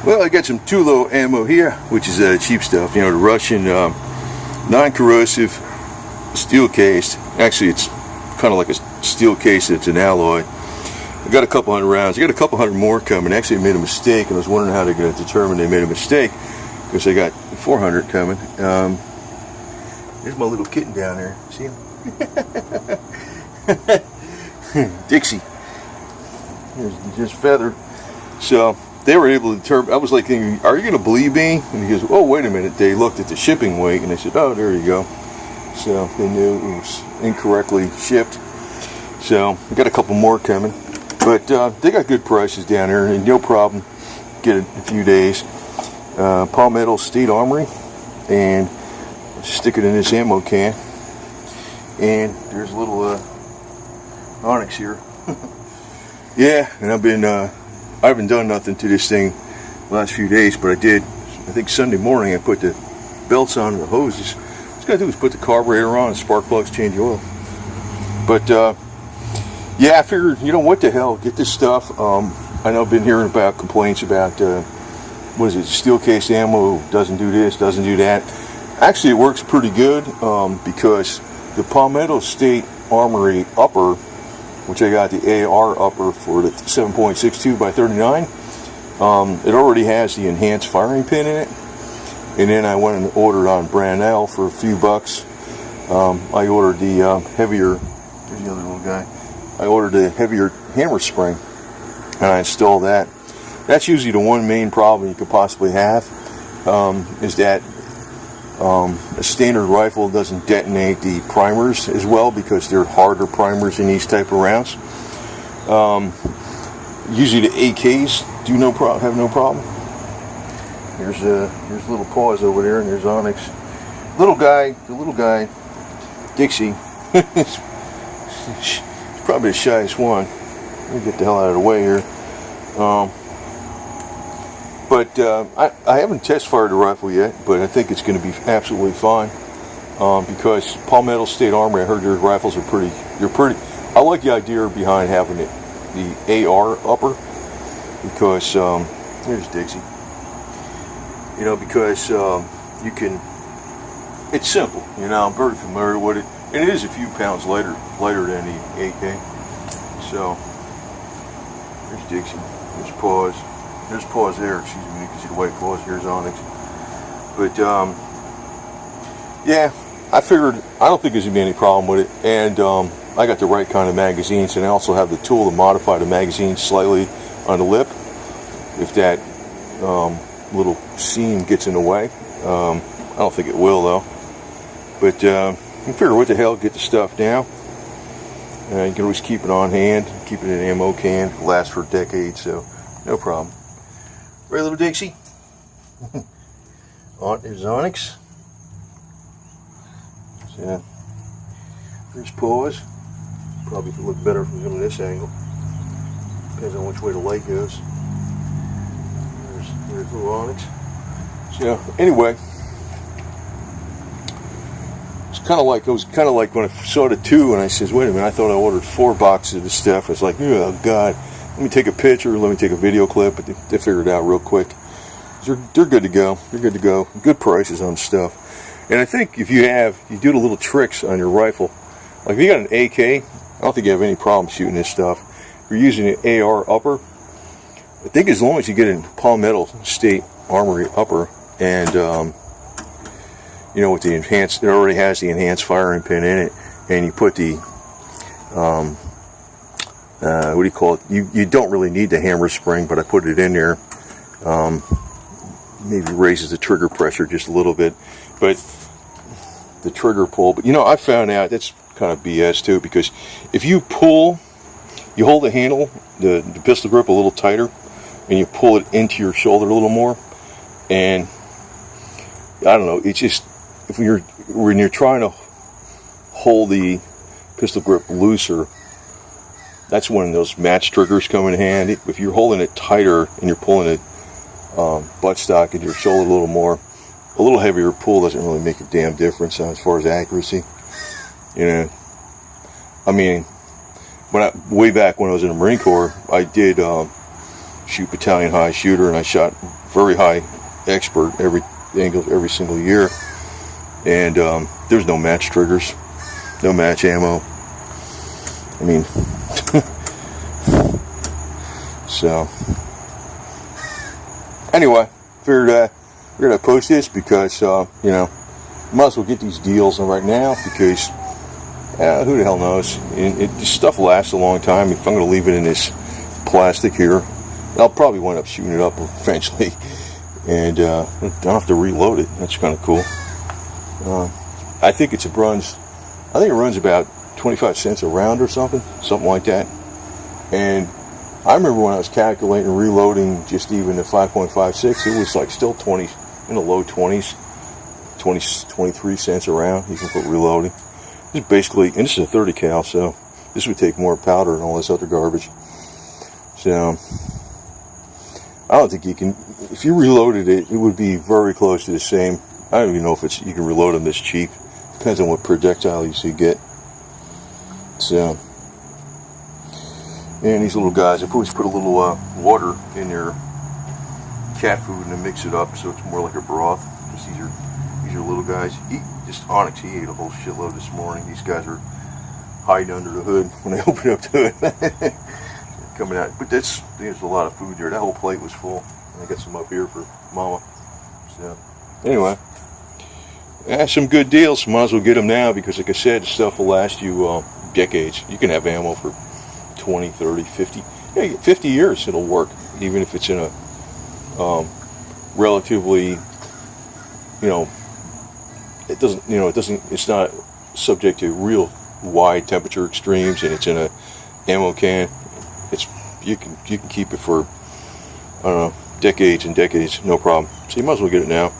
Well, I got some Tulo ammo here, which is cheap stuff. You know, the Russian non-corrosive steel case. Actually, it's kind of like a steel case that's an alloy. I got a couple hundred rounds. I got a couple hundred more coming. Actually, I made a mistake, and I was wondering how they're going to determine they made a mistake, because I got 400 coming. There's my little kitten down there. See him? Dixie. Here's just feather. So they were able to determine. I was like thinking, are you going to believe me? And he goes, oh, wait a minute. They looked at the shipping weight, and they said, oh, there you go. So they knew it was incorrectly shipped. So I got a couple more coming. But they got good prices down there, and no problem. Get it in a few days. Palmetto State Armory, and stick it in this ammo can. And there's a little onyx here. Yeah, and I haven't done nothing to this thing the last few days, but I did. I think Sunday morning I put the belts on the hoses. All I gotta do is put the carburetor on, spark plugs, change oil. But yeah, I figured, you know, what the hell, get this stuff. I know I've been hearing about complaints about what is it, steel case ammo doesn't do this, doesn't do that. Actually, it works pretty good because the Palmetto State Armory upper, which I got the AR upper for the 7.62 by 39, it already has the enhanced firing pin in it. And then I went and ordered on Brannell for a few bucks. I ordered the heavier, there's the other little guy. I ordered a heavier hammer spring, and I installed that. That's usually the one main problem you could possibly have, is that a standard rifle doesn't detonate the primers as well, because they're harder primers in these type of rounds. Usually the AKs have no problem. Here's little paws over there, and there's Onyx. The little guy, Dixie. He's probably the shyest one. Let me get the hell out of the way here. But I haven't test fired the rifle yet, but I think it's going to be absolutely fine, because Palmetto State Armory, I heard their rifles are pretty. I like the idea behind having the AR upper, because here's Dixie. You know, because you can. It's simple. You know, I'm very familiar with it, and it is a few pounds lighter than the AK. So there's Dixie. There's paws. There's paws there, excuse me, you can see the white paws. Here's Onyx. But yeah, I figured I don't think there's gonna be any problem with it, and I got the right kind of magazines, and I also have the tool to modify the magazine slightly on the lip if that little seam gets in the way. I don't think it will though. But you can figure what the hell, get the stuff down. You can always keep it on hand, keep it in an ammo can, it'll last for decades, so no problem. Right, little Dixie? There's Onyx. So, there's paws. Probably could look better from this angle. Depends on which way the light goes. There's little Onyx. So, anyway. It was kind of like when I saw the 2 and I says, wait a minute, I thought I ordered 4 boxes of this stuff. It's like, oh God, let me take a picture, let me take a video clip, but they figured it out real quick. They're good to go. They're good to go. Good prices on stuff. And I think if you do the little tricks on your rifle, like if you got an AK, I don't think you have any problem shooting this stuff. If you're using an AR upper, I think as long as you get a Palmetto State Armory upper, and you know, with the enhanced, it already has the enhanced firing pin in it, and you put the, what do you call it? You don't really need the hammer spring, but I put it in there. Maybe raises the trigger pressure just a little bit, but the trigger pull. But you know, I found out that's kind of BS too, because if you pull, you hold the handle, the pistol grip a little tighter, and you pull it into your shoulder a little more, and I don't know, it's just, when you're trying to hold the pistol grip looser, that's when those match triggers come in handy. If you're holding it tighter and you're pulling it buttstock into your shoulder a little more, a little heavier pull doesn't really make a damn difference as far as accuracy. You know, I mean, way back when I was in the Marine Corps, I did shoot battalion high shooter, and I shot very high expert every single year. And there's no match triggers, no match ammo. I mean, so anyway, figured I'd post this because you know, might as well get these deals right now because who the hell knows? This stuff lasts a long time. If I'm going to leave it in this plastic here, I'll probably wind up shooting it up eventually, and I don't have to reload it. That's kind of cool. I think it runs about 25 cents a round or something like that. And I remember when I was calculating reloading just even the 5.56, it was like still 20, in the low 20s, 23 cents a round, even for reloading. It's basically, and this is a 30 cal, so this would take more powder and all this other garbage. So I don't think you can, if you reloaded it, it would be very close to the same. I don't even know if you can reload them this cheap. Depends on what projectile you get. So, and these little guys, I've always put a little water in their cat food and then mix it up so it's more like a broth. Just these are little guys. Just Onyx, he ate a whole shitload this morning. These guys are hiding under the hood when I open up to it. Coming out, but there's a lot of food there. That whole plate was full. I got some up here for Mama. So anyway, some good deals. Might as well get them now because, like I said, the stuff will last you decades. You can have ammo for 20, 30, 50. Yeah, 50 years it'll work, even if it's in a relatively, it's not subject to real wide temperature extremes, and it's in a ammo can. You can keep it for, I don't know, decades and decades, no problem. So you might as well get it now.